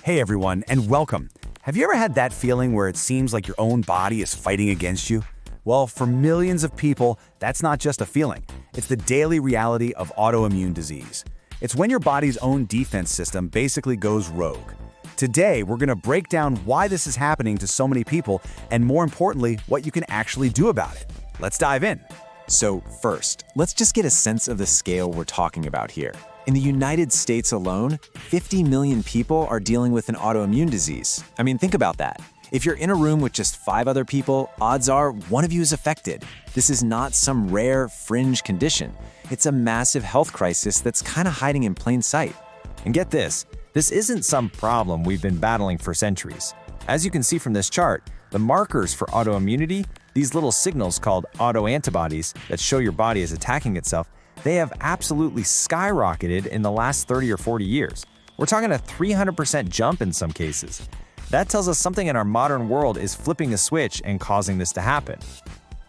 Hey everyone, and welcome. Have you ever had that feeling where it seems like your own body is fighting against you? Well, for millions of people, that's not just a feeling. It's the daily reality of autoimmune disease. It's when your body's own defense system basically goes rogue. Today, we're going to break down why this is happening to so many people, and more importantly, what you can actually do about it. Let's dive in. So first, let's just get a sense of the scale we're talking about here. In the United States alone, 50 million people are dealing with an autoimmune disease. I mean, think about that. If you're in a room with just 5 other people, odds are one of you is affected. This is not some rare, fringe condition. It's a massive health crisis that's kind of hiding in plain sight. And get this isn't some problem we've been battling for centuries. As you can see from this chart, the markers for autoimmunity, these little signals called autoantibodies that show your body is attacking itself, they have absolutely skyrocketed in the last 30 or 40 years. We're talking a 300% jump in some cases. That tells us something in our modern world is flipping a switch and causing this to happen.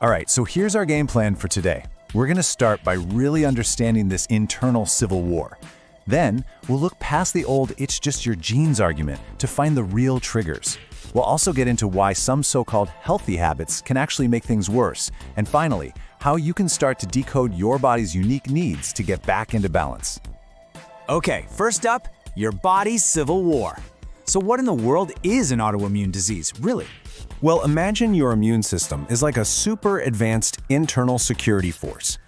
All right, so here's our game plan for today. We're going to start by really understanding this internal civil war. Then, we'll look past the old "it's just your genes" argument to find the real triggers. We'll also get into why some so-called healthy habits can actually make things worse. And finally, how you can start to decode your body's unique needs to get back into balance. Okay, first up, your body's civil war. So what in the world is an autoimmune disease, really? Well, imagine your immune system is like a super advanced internal security force.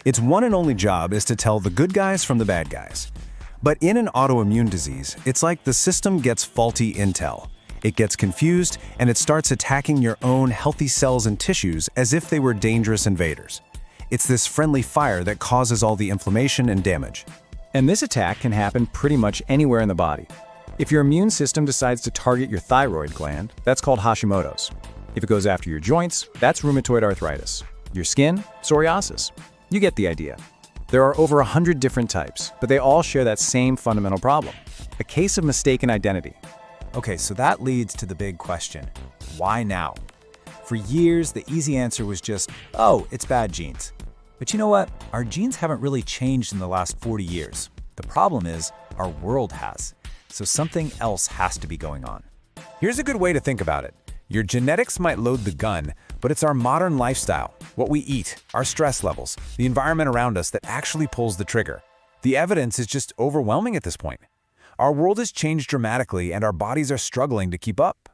Its one and only job is to tell the good guys from the bad guys. But in an autoimmune disease, it's like the system gets faulty intel. It gets confused, and it starts attacking your own healthy cells and tissues as if they were dangerous invaders. It's this friendly fire that causes all the inflammation and damage. And this attack can happen pretty much anywhere in the body. If your immune system decides to target your thyroid gland, that's called Hashimoto's. If it goes after your joints, that's rheumatoid arthritis. Your skin, psoriasis. You get the idea. There are over 100 different types, but they all share that same fundamental problem: a case of mistaken identity. Okay, so that leads to the big question. Why now? For years, the easy answer was just, oh, it's bad genes. But you know what? Our genes haven't really changed in the last 40 years. The problem is, our world has. So something else has to be going on. Here's a good way to think about it. Your genetics might load the gun, but it's our modern lifestyle, what we eat, our stress levels, the environment around us that actually pulls the trigger. The evidence is just overwhelming at this point. Our world has changed dramatically, and our bodies are struggling to keep up.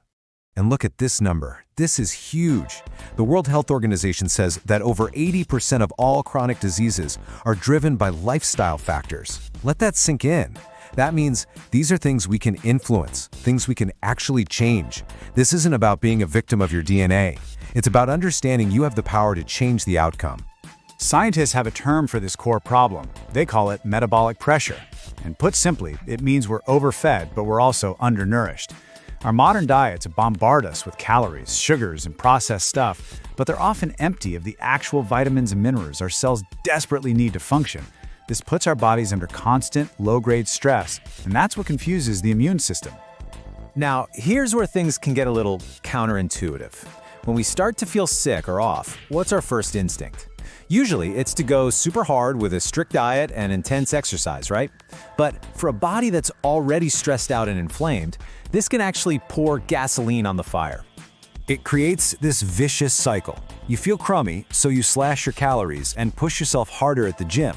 And look at this number. This is huge. The World Health Organization says that over 80% of all chronic diseases are driven by lifestyle factors. Let that sink in. That means these are things we can influence, things we can actually change. This isn't about being a victim of your DNA. It's about understanding you have the power to change the outcome. Scientists have a term for this core problem. They call it metabolic pressure. And put simply, it means we're overfed, but we're also undernourished. Our modern diets bombard us with calories, sugars, and processed stuff, but they're often empty of the actual vitamins and minerals our cells desperately need to function. This puts our bodies under constant, low-grade stress, and that's what confuses the immune system. Now, here's where things can get a little counterintuitive. When we start to feel sick or off, what's our first instinct? Usually, it's to go super hard with a strict diet and intense exercise, right? But for a body that's already stressed out and inflamed, this can actually pour gasoline on the fire. It creates this vicious cycle. You feel crummy, so you slash your calories and push yourself harder at the gym.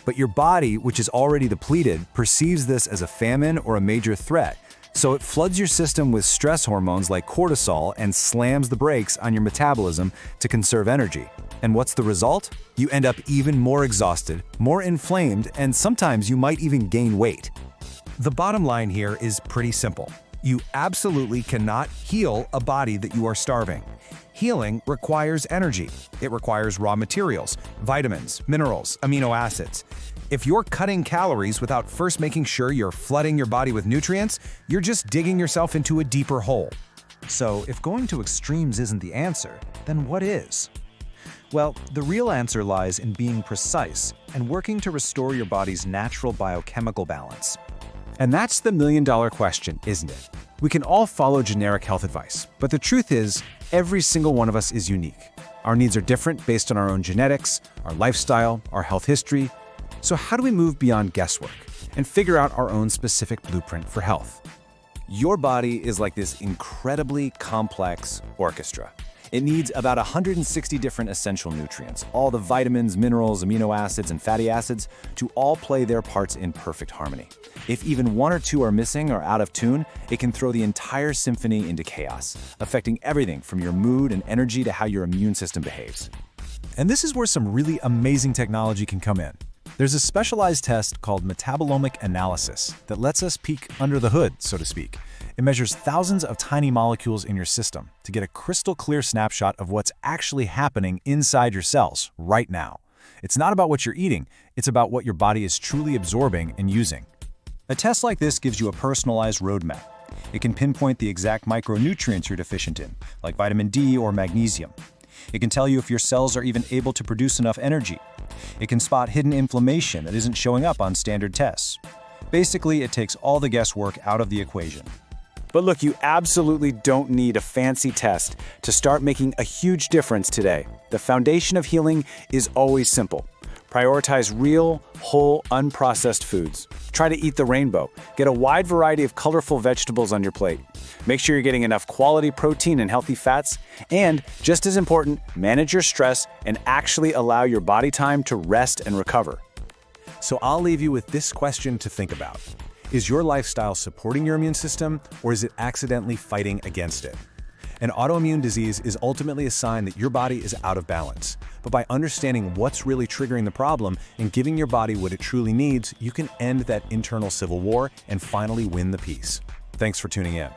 But your body, which is already depleted, perceives this as a famine or a major threat. So it floods your system with stress hormones like cortisol and slams the brakes on your metabolism to conserve energy. And what's the result? You end up even more exhausted, more inflamed, and sometimes you might even gain weight. The bottom line here is pretty simple. You absolutely cannot heal a body that you are starving. Healing requires energy. It requires raw materials, vitamins, minerals, amino acids. If you're cutting calories without first making sure you're flooding your body with nutrients, you're just digging yourself into a deeper hole. So if going to extremes isn't the answer, then what is? Well, the real answer lies in being precise and working to restore your body's natural biochemical balance. And that's the million-dollar question, isn't it? We can all follow generic health advice, but the truth is, every single one of us is unique. Our needs are different based on our own genetics, our lifestyle, our health history. So how do we move beyond guesswork and figure out our own specific blueprint for health? Your body is like this incredibly complex orchestra. It needs about 160 different essential nutrients, all the vitamins, minerals, amino acids, and fatty acids, to all play their parts in perfect harmony. If even one or two are missing or out of tune, it can throw the entire symphony into chaos, affecting everything from your mood and energy to how your immune system behaves. And this is where some really amazing technology can come in. There's a specialized test called metabolomic analysis that lets us peek under the hood, so to speak. It measures thousands of tiny molecules in your system to get a crystal clear snapshot of what's actually happening inside your cells right now. It's not about what you're eating, it's about what your body is truly absorbing and using. A test like this gives you a personalized roadmap. It can pinpoint the exact micronutrients you're deficient in, like vitamin D or magnesium. It can tell you if your cells are even able to produce enough energy. It can spot hidden inflammation that isn't showing up on standard tests. Basically, it takes all the guesswork out of the equation. But look, you absolutely don't need a fancy test to start making a huge difference today. The foundation of healing is always simple. Prioritize real, whole, unprocessed foods. Try to eat the rainbow. Get a wide variety of colorful vegetables on your plate. Make sure you're getting enough quality protein and healthy fats. And, just as important, manage your stress and actually allow your body time to rest and recover. So I'll leave you with this question to think about. Is your lifestyle supporting your immune system, or is it accidentally fighting against it? An autoimmune disease is ultimately a sign that your body is out of balance. But by understanding what's really triggering the problem and giving your body what it truly needs, you can end that internal civil war and finally win the peace. Thanks for tuning in.